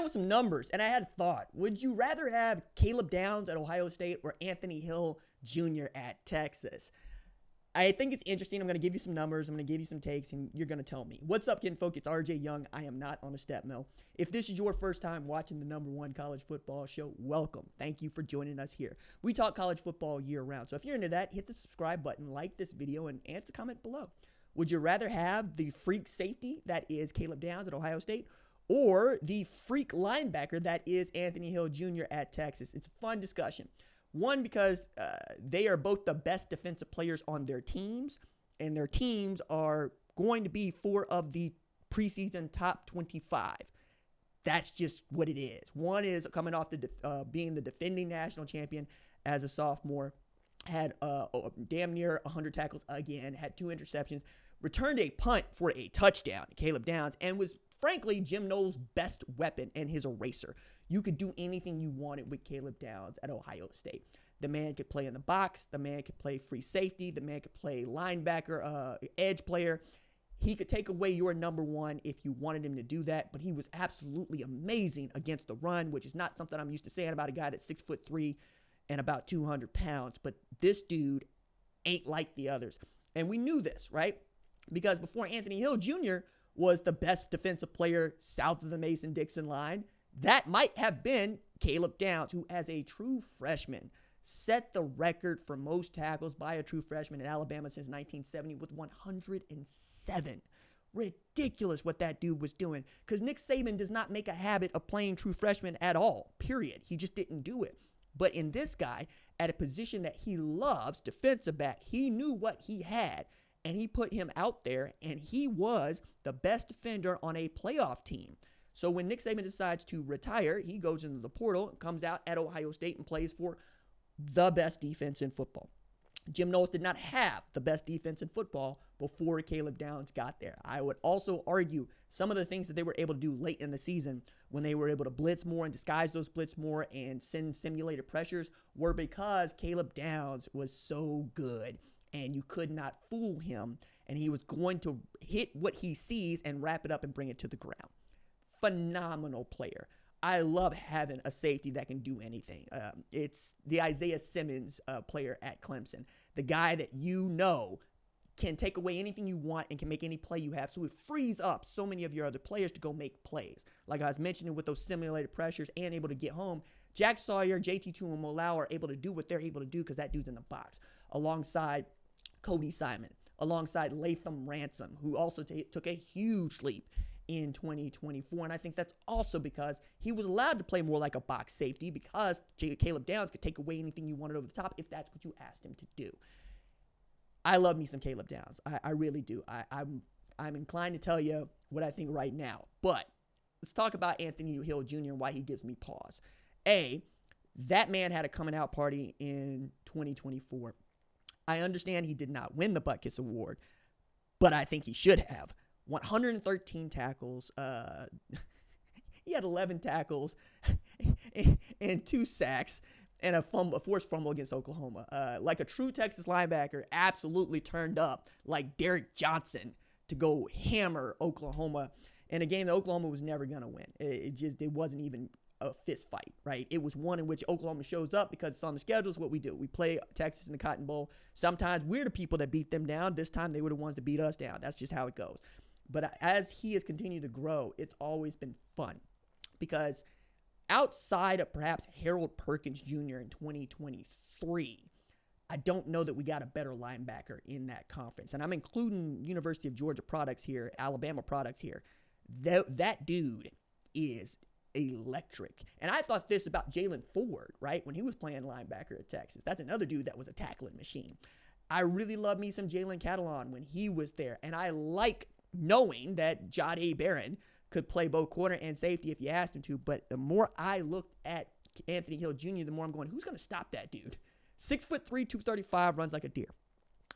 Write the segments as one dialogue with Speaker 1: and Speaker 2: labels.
Speaker 1: ran with some numbers, and I had a thought. Would you rather have Caleb Downs at Ohio State or Anthony Hill Jr. at Texas? I think it's interesting. I'm going to give you some numbers. I'm going to give you some takes, and you're going to tell me. What's up, kinfolk? It's RJ Young. I am not on a step mill. If this is your first time watching the #1 college football show, welcome. Thank you for joining us here. We talk college football year round. So if you're into that, hit the subscribe button, like this video, and answer the comment below. Would you rather have the freak safety that is Caleb Downs at Ohio State or the freak linebacker that is Anthony Hill Jr. at Texas? It's a fun discussion. One, because they are both the best defensive players on their teams, and their teams are going to be 4 of the preseason top 25. That's just what it is. One is coming off being the defending national champion as a sophomore, had damn near 100 tackles again, had 2 interceptions, returned a punt for a touchdown, Caleb Downs, and was frankly Jim Knowles' best weapon and his eraser. You could do anything you wanted with Caleb Downs at Ohio State. The man could play in the box. The man could play free safety. The man could play linebacker, edge player. He could take away your #1 if you wanted him to do that, but he was absolutely amazing against the run, which is not something I'm used to saying about a guy that's 6'3" and about 200 pounds. But this dude ain't like the others. And we knew this, right? Because before Anthony Hill Jr. was the best defensive player south of the Mason-Dixon line, that might have been Caleb Downs, who as a true freshman set the record for most tackles by a true freshman in Alabama since 1970 with 107. Ridiculous what that dude was doing, because Nick Saban does not make a habit of playing true freshmen at all, period. He just didn't do it. But in this guy, at a position that he loves, defensive back, he knew what he had, and he put him out there, and he was the best defender on a playoff team. So when Nick Saban decides to retire, he goes into the portal, comes out at Ohio State, and plays for the best defense in football. Jim Knowles did not have the best defense in football before Caleb Downs got there. I would also argue some of the things that they were able to do late in the season when they were able to blitz more and disguise those blitz more and send simulated pressures were because Caleb Downs was so good and you could not fool him, and he was going to hit what he sees and wrap it up and bring it to the ground. Phenomenal player. I love having a safety that can do anything. It's the Isaiah Simmons player at Clemson, the guy that you know can take away anything you want and can make any play you have. So it frees up so many of your other players to go make plays. Like I was mentioning with those simulated pressures and able to get home, Jack Sawyer, JT Tuimoloau are able to do what they're able to do because that dude's in the box, alongside Cody Simon, alongside Latham Ransom, who also took a huge leap in 2024. And I think that's also because he was allowed to play more like a box safety because Caleb Downs could take away anything you wanted over the top if that's what you asked him to do. I love me some Caleb Downs. I really do. I'm inclined to tell you what I think right now. But let's talk about Anthony Hill Jr. and why he gives me pause. That man had a coming out party in 2024. I understand he did not win the Butkus Award, but I think he should have. 113 tackles. He had 11 tackles and 2 sacks and a forced fumble against Oklahoma. Like a true Texas linebacker, absolutely turned up like Derek Johnson to go hammer Oklahoma in a game that Oklahoma was never going to win. It wasn't even a fist fight, right? It was one in which Oklahoma shows up because it's on the schedule. It's what we do. We play Texas in the Cotton Bowl. Sometimes we're the people that beat them down. This time they were the ones that beat us down. That's just how it goes. But as he has continued to grow, it's always been fun because outside of perhaps Harold Perkins Jr. in 2023, I don't know that we got a better linebacker in that conference. And I'm including University of Georgia products here, Alabama products here. That dude is electric. And I thought this about Jalen Ford, right? When he was playing linebacker at Texas. That's another dude that was a tackling machine. I really love me some Jalen Catalon when he was there. And I like knowing that Jahdae Barron could play both corner and safety if you asked him to. But the more I looked at Anthony Hill Jr., the more I'm going, who's going to stop that dude? 6'3", 235, runs like a deer.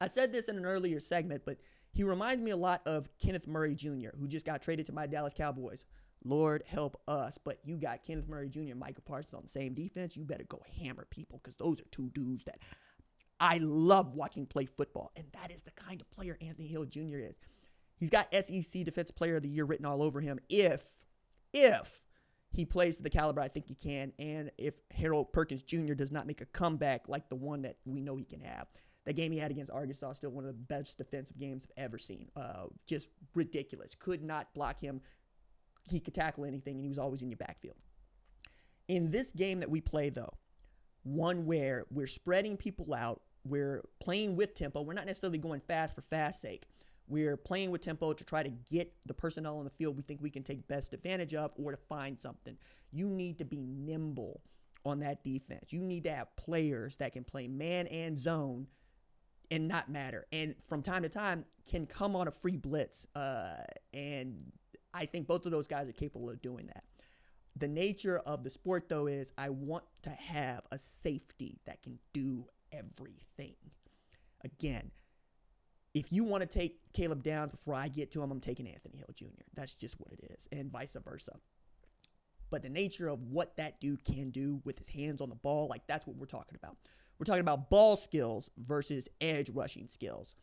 Speaker 1: I said this in an earlier segment, but he reminds me a lot of Kenneth Murray Jr., who just got traded to my Dallas Cowboys. Lord help us, but you got Kenneth Murray Jr. and Micah Parsons on the same defense. You better go hammer people because those are two dudes that I love watching play football, and that is the kind of player Anthony Hill Jr. is. He's got SEC Defensive Player of the Year written all over him if he plays to the caliber I think he can, and if Harold Perkins Jr. does not make a comeback like the one that we know he can have. That game he had against Arkansas, still one of the best defensive games I've ever seen. Just ridiculous. Could not block him. He could tackle anything, and he was always in your backfield. In this game that we play, though, one where we're spreading people out, we're playing with tempo. We're not necessarily going fast for fast sake. We're playing with tempo to try to get the personnel on the field we think we can take best advantage of or to find something. You need to be nimble on that defense. You need to have players that can play man and zone and not matter. And from time to time can come on a free blitz. And I think both of those guys are capable of doing that. The nature of the sport, though, is I want to have a safety that can do everything. Again, if you want to take Caleb Downs before I get to him, I'm taking Anthony Hill Jr. That's just what it is, and vice versa. But the nature of what that dude can do with his hands on the ball, like that's what we're talking about. We're talking about ball skills versus edge rushing skills.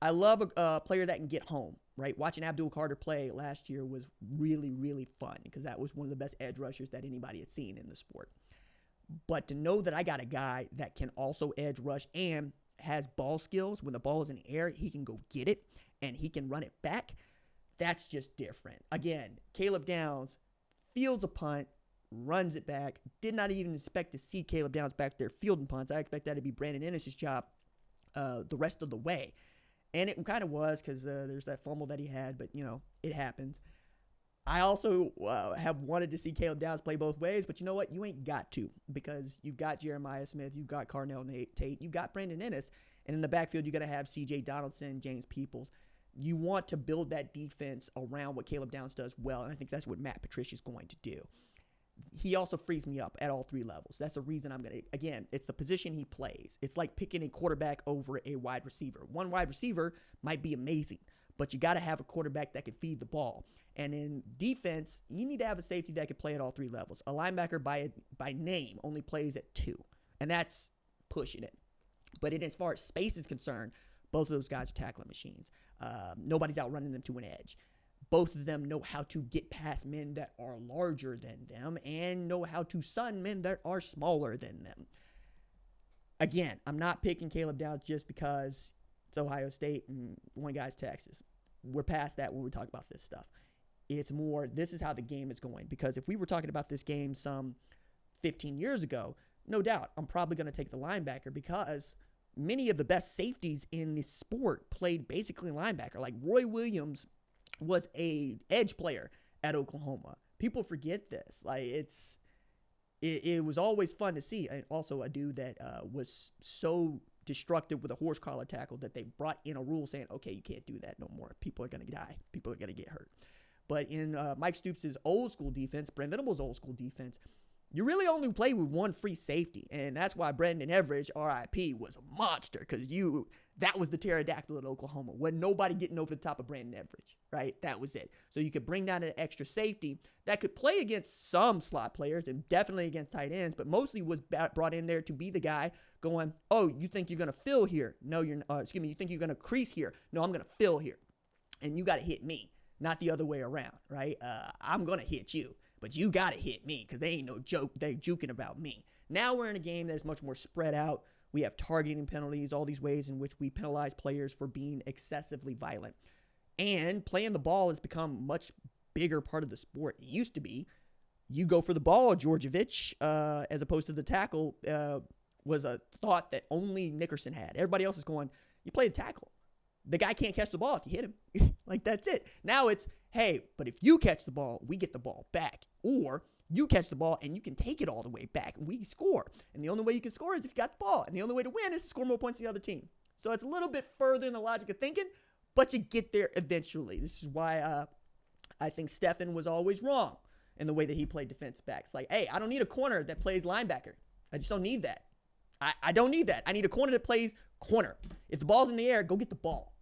Speaker 1: I love a player that can get home, right? Watching Abdul Carter play last year was really, really fun because that was one of the best edge rushers that anybody had seen in the sport. But to know that I got a guy that can also edge rush and has ball skills, when the ball is in the air, he can go get it and he can run it back. That's just different. Again, Caleb Downs fields a punt, runs it back. Did not even expect to see Caleb Downs back there fielding punts. I expect that to be Brandon Ennis' job the rest of the way. And it kind of was because there's that fumble that he had, but, it happens. I also have wanted to see Caleb Downs play both ways, but you know what? You ain't got to because you've got Jeremiah Smith, you've got Carnell Tate, you've got Brandon Ennis, and in the backfield you're going to have C.J. Donaldson, James Peoples. You want to build that defense around what Caleb Downs does well, and I think that's what Matt Patricia's going to do. He also frees me up at all three levels. That's the reason I'm going to, again, it's the position he plays. It's like picking a quarterback over a wide receiver. One wide receiver might be amazing, but you got to have a quarterback that can feed the ball. And in defense, you need to have a safety that can play at all three levels. A linebacker by name only plays at 2, and that's pushing it. But as far as space is concerned, both of those guys are tackling machines. Nobody's outrunning them to an edge. Both of them know how to get past men that are larger than them and know how to sun men that are smaller than them. Again, I'm not picking Caleb Downs just because it's Ohio State and one guy's Texas. We're past that when we talk about this stuff. It's more, this is how the game is going. Because if we were talking about this game some 15 years ago, no doubt, I'm probably going to take the linebacker because many of the best safeties in the sport played basically linebacker. Like Roy Williams was a edge player at Oklahoma. People forget this. Like it was always fun to see. And also a dude that was so destructive with a horse collar tackle that they brought in a rule saying, okay, you can't do that no more. People are going to die. People are going to get hurt. But in Mike Stoops' old school defense, Brent Venables' old school defense, you really only play with one free safety. And that's why Brandon Everidge, RIP, was a monster because that was the pterodactyl at Oklahoma. Wasn't nobody getting over the top of Brandon Everidge, right? That was it. So you could bring down an extra safety that could play against some slot players and definitely against tight ends, but mostly was brought in there to be the guy going, oh, you think you're going to fill here? No, you're not. You think you're going to crease here? No, I'm going to fill here. And you got to hit me, not the other way around, right? I'm going to hit you, but you got to hit me because they ain't no joke. They're juking about me. Now we're in a game that's much more spread out. We have targeting penalties, all these ways in which we penalize players for being excessively violent. And playing the ball has become a much bigger part of the sport. It used to be you go for the ball, Georgievich, as opposed to the tackle was a thought that only Nickerson had. Everybody else is going, you play the tackle. The guy can't catch the ball if you hit him. Like, that's it. Now it's, hey, but if you catch the ball, we get the ball back. Or you catch the ball and you can take it all the way back and we score. And the only way you can score is if you got the ball. And the only way to win is to score more points than the other team. So it's a little bit further in the logic of thinking, but you get there eventually. This is why I think Stephen was always wrong in the way that he played defense backs. Like, hey, I don't need a corner that plays linebacker. I just don't need that. I don't need that. I need a corner that plays corner. If the ball's in the air, go get the ball.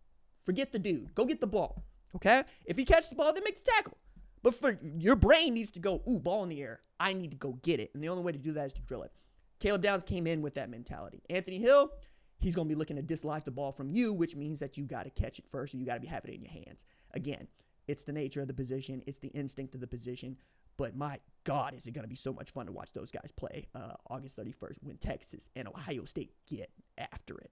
Speaker 1: Forget the dude. Go get the ball. Okay? If he catches the ball, then make the tackle. But for your brain needs to go, ooh, ball in the air. I need to go get it. And the only way to do that is to drill it. Caleb Downs came in with that mentality. Anthony Hill, he's going to be looking to dislodge the ball from you, which means that you got to catch it first and you got to have it in your hands. Again, it's the nature of the position. It's the instinct of the position. But my God, is it going to be so much fun to watch those guys play August 31st when Texas and Ohio State get after it.